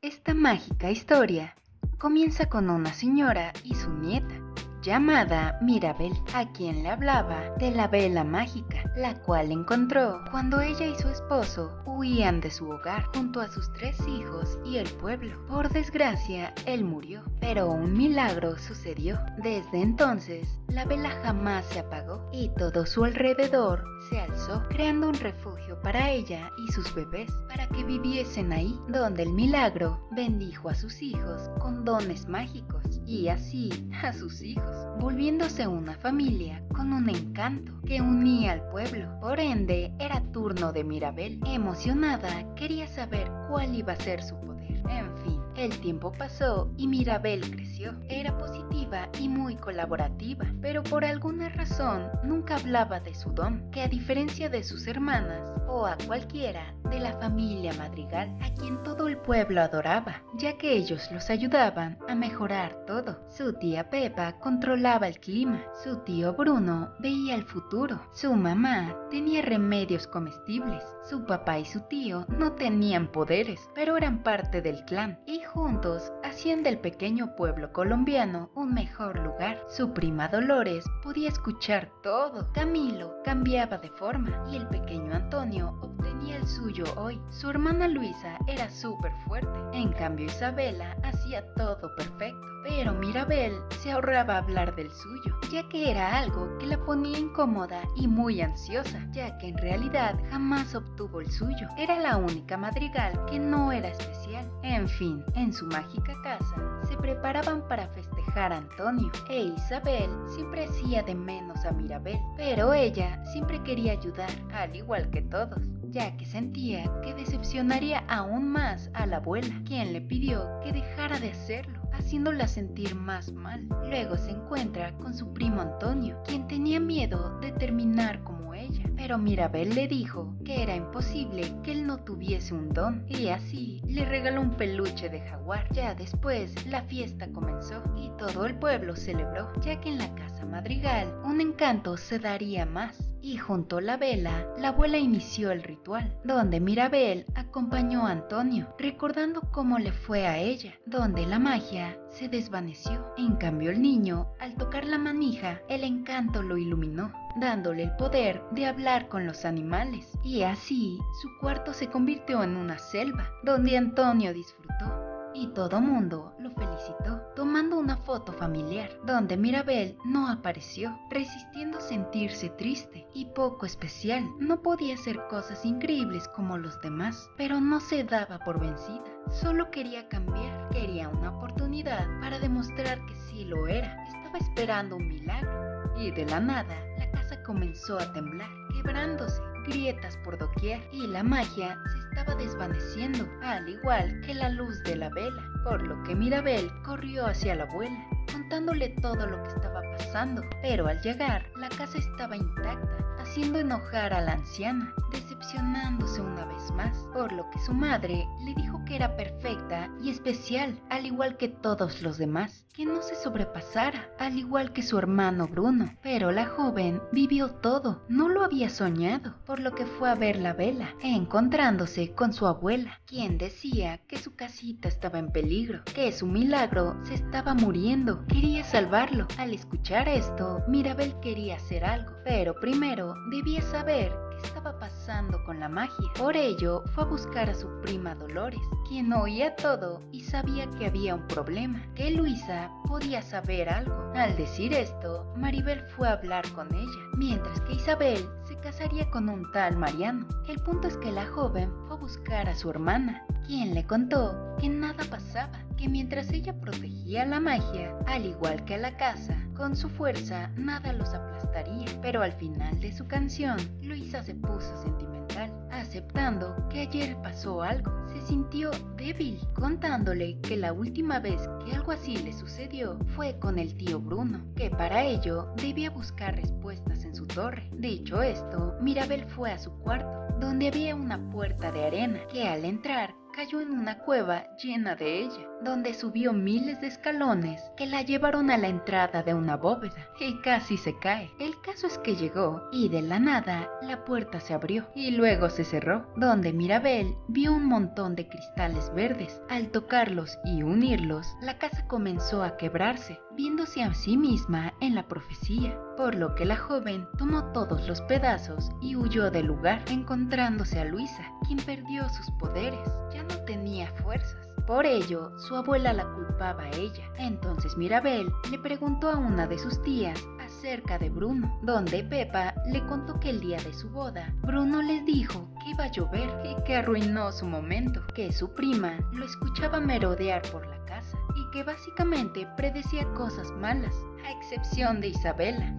Esta mágica historia comienza con una señora y su nieta, llamada Mirabel, a quien le hablaba de la vela mágica, la cual encontró cuando ella y su esposo huían de su hogar junto a sus 3 hijos y el pueblo. Por desgracia, él murió, pero un milagro sucedió. Desde entonces, la vela jamás se apagó y todo su alrededor se alzó, creando un refugio para ella y sus bebés, para que viviesen ahí, donde el milagro bendijo a sus hijos con dones mágicos y así a sus hijos, volviéndose una familia con un encanto que unía al pueblo. Por ende, era turno de Mirabel. Emocionada, quería saber cuál iba a ser su poder. En fin, el tiempo pasó y Mirabel creció. Era positiva y muy colaborativa, pero por alguna razón nunca hablaba de su don, que a diferencia de sus hermanas o a cualquiera de la familia Madrigal, a quien todo el pueblo adoraba, ya que ellos los ayudaban a mejorar todo. Su tía Pepa controlaba el clima, su tío Bruno veía el futuro, su mamá tenía remedios comestibles, su papá y su tío no tenían poderes, pero eran parte del clan y juntos hacían del pequeño pueblo colombiano un mejor lugar. Su prima Dolores podía escuchar todo, Camilo cambiaba de forma y el pequeño Antonio obtenía el suyo hoy. Su hermana Luisa era súper fuerte, en cambio Isabela hacía todo perfecto. Pero Mirabel se ahorraba hablar del suyo, ya que era algo que la ponía incómoda y muy ansiosa, ya que en realidad jamás obtuvo el suyo. Era la única madrigal que no era especial. En fin, en su mágica casa se preparaban para festejar a Antonio, e Isabel siempre hacía de menos a Mirabel, pero ella siempre quería ayudar, al igual que todos, ya que sentía que decepcionaría aún más a la abuela, quien le pidió que dejara de hacerlo, haciéndola sentir más mal. Luego se encuentra con su primo Antonio, quien tenía miedo de terminar como ella, pero Mirabel le dijo que era imposible que él no tuviese un don, y así le regaló un peluche de jaguar. Ya después la fiesta comenzó y todo el pueblo celebró, ya que en la casa Madrigal un encanto se daría más. Y junto a la vela, la abuela inició el ritual, donde Mirabel acompañó a Antonio, recordando cómo le fue a ella, donde la magia se desvaneció. En cambio el niño, al tocar la manija, el encanto lo iluminó, dándole el poder de hablar con los animales. Y así, su cuarto se convirtió en una selva, donde Antonio disfrutó. Y todo mundo lo felicitó, tomando una foto familiar, donde Mirabel no apareció, resistiendo sentirse triste y poco especial. No podía hacer cosas increíbles como los demás, pero no se daba por vencida. Solo quería cambiar, quería una oportunidad para demostrar que sí lo era. Estaba esperando un milagro, y de la nada, la casa comenzó a temblar, quebrándose, grietas por doquier, y la magia se estaba desvaneciendo, al igual que la luz de la vela, por lo que Mirabel corrió hacia la abuela, contándole todo lo que estaba pasando, pero al llegar, la casa estaba intacta, haciendo enojar a la anciana, decepcionándose una vez más, por lo que su madre le dijo que era perfecta y especial, al igual que todos los demás, que no se sobrepasara, al igual que su hermano Bruno. Pero la joven vivió todo, no lo había soñado, por lo que fue a ver la vela, encontrándose con su abuela, quien decía que su casita estaba en peligro, que su milagro se estaba muriendo, quería salvarlo. Al escuchar esto, Mirabel quería hacer algo, pero primero debía saber qué estaba pasando con la magia. Por ello, fue a buscar a su prima Dolores, quien oía todo y sabía que había un problema, que Luisa podía saber algo. Al decir esto, Maribel fue a hablar con ella, mientras que Isabel se casaría con un tal Mariano. El punto es que la joven fue a buscar a su hermana, quien le contó que nada pasaba, que mientras ella protegía la magia, al igual que a la casa, con su fuerza nada los aplastaría. Pero al final de su canción, Luisa se puso sentimental, aceptando que ayer pasó algo. Se sintió débil, contándole que la última vez que algo así le sucedió fue con el tío Bruno, que para ello debía buscar respuestas en su torre. Dicho esto, Mirabel fue a su cuarto, donde había una puerta de arena que al entrar cayó en una cueva llena de ella, donde subió miles de escalones que la llevaron a la entrada de una bóveda y casi se cae. El caso es que llegó y de la nada la puerta se abrió y luego se cerró, donde Mirabel vio un montón de cristales verdes. Al tocarlos y unirlos, la casa comenzó a quebrarse, viéndose a sí misma en la profecía, por lo que la joven tomó todos los pedazos y huyó del lugar, encontrándose a Luisa, quien perdió sus poderes. Ya no tenía fuerzas. Por ello, su abuela la culpaba a ella. Entonces Mirabel le preguntó a una de sus tías acerca de Bruno, donde Pepa le contó que el día de su boda, Bruno les dijo que iba a llover y que arruinó su momento, que su prima lo escuchaba merodear por la casa y que básicamente predecía cosas malas, a excepción de Isabela,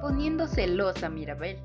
poniendo celosa a Mirabel.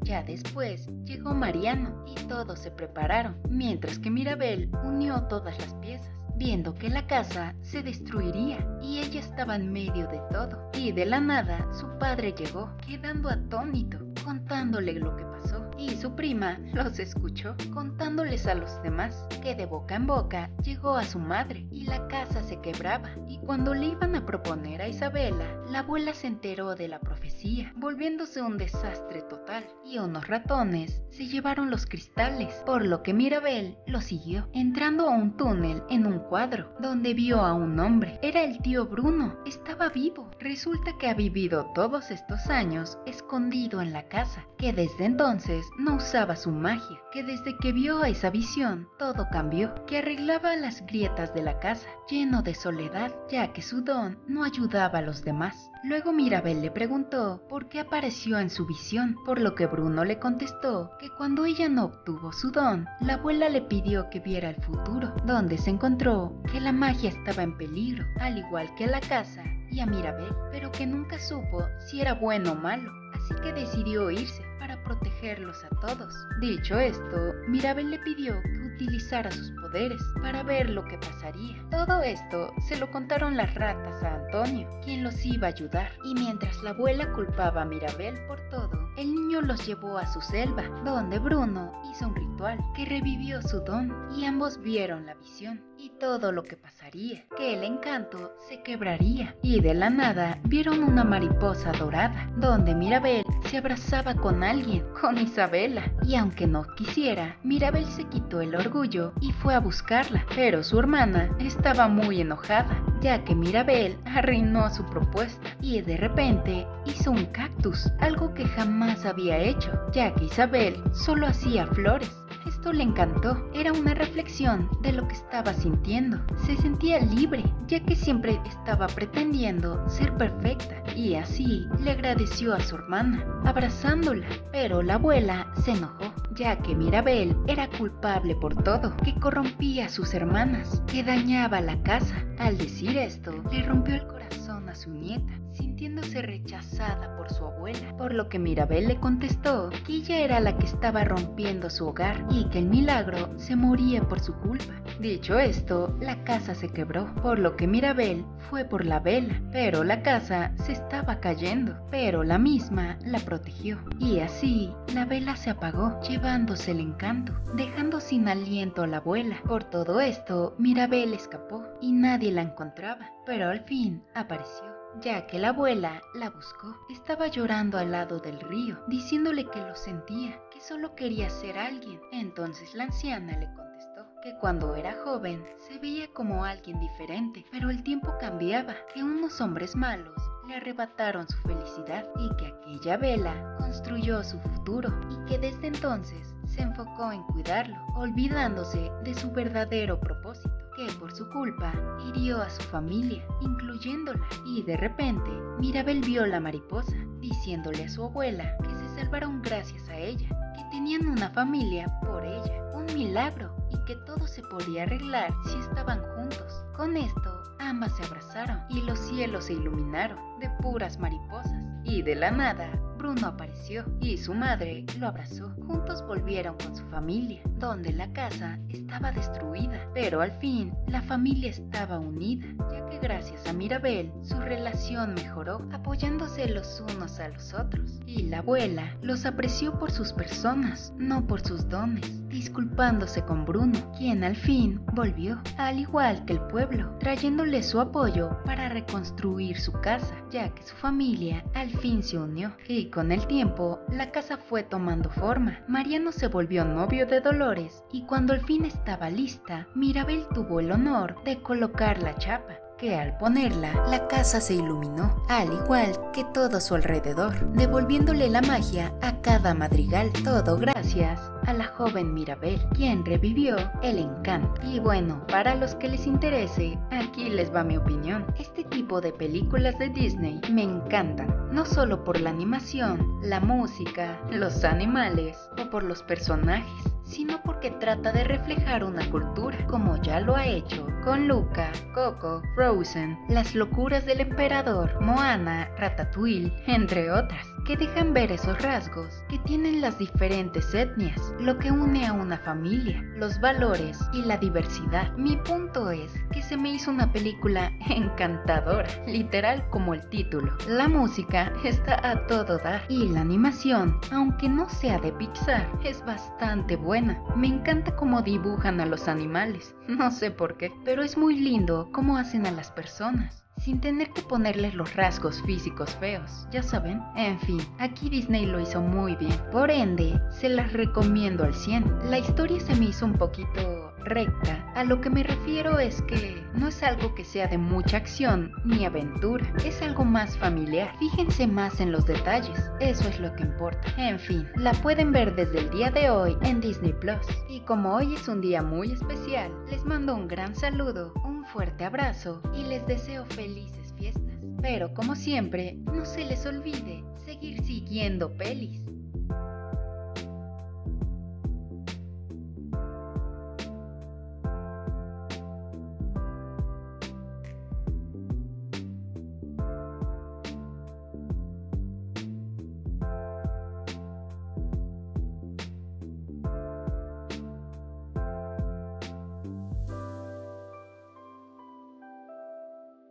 Ya después llegó Mariano y todos se prepararon, mientras que Mirabel unió todas las piezas, viendo que la casa se destruiría y ella estaba en medio de todo. Y de la nada su padre llegó, quedando atónito, contándole lo que pasó. Y su prima los escuchó, contándoles a los demás que de boca en boca llegó a su madre y la casa se quebraba. Y cuando le iban a proponer a Isabela, la abuela se enteró de la profecía, volviéndose un desastre total. Y unos ratones se llevaron los cristales, por lo que Mirabel lo siguió, entrando a un túnel en un cuadro, donde vio a un hombre. Era el tío Bruno, estaba vivo. Resulta que ha vivido todos estos años escondido en la casa, que desde entonces no usaba su magia, que desde que vio esa visión todo cambió, que arreglaba las grietas de la casa, lleno de soledad, ya que su don no ayudaba a los demás. Luego Mirabel le preguntó por qué apareció en su visión, por lo que Bruno le contestó que cuando ella no obtuvo su don, la abuela le pidió que viera el futuro, donde se encontró que la magia estaba en peligro, al igual que la casa y a Mirabel, pero que nunca supo si era bueno o malo, así que decidió irse para protegerlos a todos. Dicho esto, Mirabel le pidió que utilizara sus poderes para ver lo que pasaría. Todo esto se lo contaron las ratas a Antonio, quien los iba a ayudar, y mientras la abuela culpaba a Mirabel por todo, el niño los llevó a su selva, donde Bruno hizo un ritual que revivió su don, y ambos vieron la visión y todo lo que pasaría, que el encanto se quebraría, y de la nada vieron una mariposa dorada, donde Mirabel se abrazaba con alguien, con Isabela, y aunque no quisiera, Mirabel se quitó el orgullo y fue a buscarla, pero su hermana estaba muy enojada, ya que Mirabel arruinó su propuesta, y de repente hizo un cactus, algo que jamás había hecho, ya que Isabel solo hacía flores. Esto le encantó, era una reflexión de lo que estaba sintiendo. Se sentía libre, ya que siempre estaba pretendiendo ser perfecta, y así le agradeció a su hermana, abrazándola. Pero la abuela se enojó, ya que Mirabel era culpable por todo, que corrompía a sus hermanas, que dañaba la casa. Al decir esto, le rompió el corazón a su nieta, sintiéndose rechazada por su abuela, por lo que Mirabel le contestó que ella era la que estaba rompiendo su hogar y que el milagro se moría por su culpa. Dicho esto, la casa se quebró, por lo que Mirabel fue por la vela, pero la casa se estaba cayendo, pero la misma la protegió, y así la vela se apagó, llevándose el encanto, dejando sin aliento a la abuela. Por todo esto, Mirabel escapó y nadie la encontraba, pero al fin apareció, ya que la abuela la buscó. Estaba llorando al lado del río, diciéndole que lo sentía, que solo quería ser alguien. Entonces la anciana le contestó que cuando era joven se veía como alguien diferente, pero el tiempo cambiaba, que unos hombres malos le arrebataron su felicidad y que aquella vela construyó su futuro, y que desde entonces se enfocó en cuidarlo, olvidándose de su verdadero propósito, que por su culpa hirió a su familia, incluyéndola. Y de repente, Mirabel vio la mariposa, diciéndole a su abuela que se salvaron gracias a ella, que tenían una familia por ella, un milagro, y que todo se podía arreglar si estaban juntos. Con esto, ambas se abrazaron y los cielos se iluminaron de puras mariposas. Y de la nada, Bruno apareció y su madre lo abrazó. Juntos volvieron con su familia, donde la casa estaba destruida, pero al fin la familia estaba unida, ya que gracias a Mirabel su relación mejoró, apoyándose los unos a los otros, y la abuela los apreció por sus personas, no por sus dones. disculpándose con Bruno, quien al fin volvió, al igual que el pueblo, trayéndole su apoyo para reconstruir su casa, ya que su familia al fin se unió. Y con el tiempo, la casa fue tomando forma. Mariano se volvió novio de Dolores y cuando al fin estaba lista, Mirabel tuvo el honor de colocar la chapa, que al ponerla, la casa se iluminó, al igual que todo su alrededor, devolviéndole la magia a cada madrigal, todo gracias a la joven Mirabel, quien revivió el encanto. Y bueno, para los que les interese, aquí les va mi opinión. Este tipo de películas de Disney me encantan, no solo por la animación, la música, los animales o por los personajes, sino porque trata de reflejar una cultura, como ya lo ha hecho con Luca, Coco, Frozen, Las locuras del emperador, Moana, Ratatouille, entre otras, que dejan ver esos rasgos que tienen las diferentes etnias, lo que une a una familia, los valores y la diversidad. Mi punto es que se me hizo una película encantadora, literal como el título. La música está a todo dar y la animación, aunque no sea de Pixar, es bastante buena. Me encanta cómo dibujan a los animales, no sé por qué, pero es muy lindo cómo hacen a las personas, sin tener que ponerles los rasgos físicos feos, ya saben. En fin, aquí Disney lo hizo muy bien, por ende, se las recomiendo al 100. La historia se me hizo un poquito recta, a lo que me refiero es que no es algo que sea de mucha acción ni aventura, es algo más familiar. Fíjense más en los detalles, eso es lo que importa. En fin, la pueden ver desde el día de hoy en Disney Plus. Y como hoy es un día muy especial, les mando un gran saludo, un fuerte abrazo y les deseo felices fiestas. Pero como siempre, no se les olvide seguir siguiendo pelis.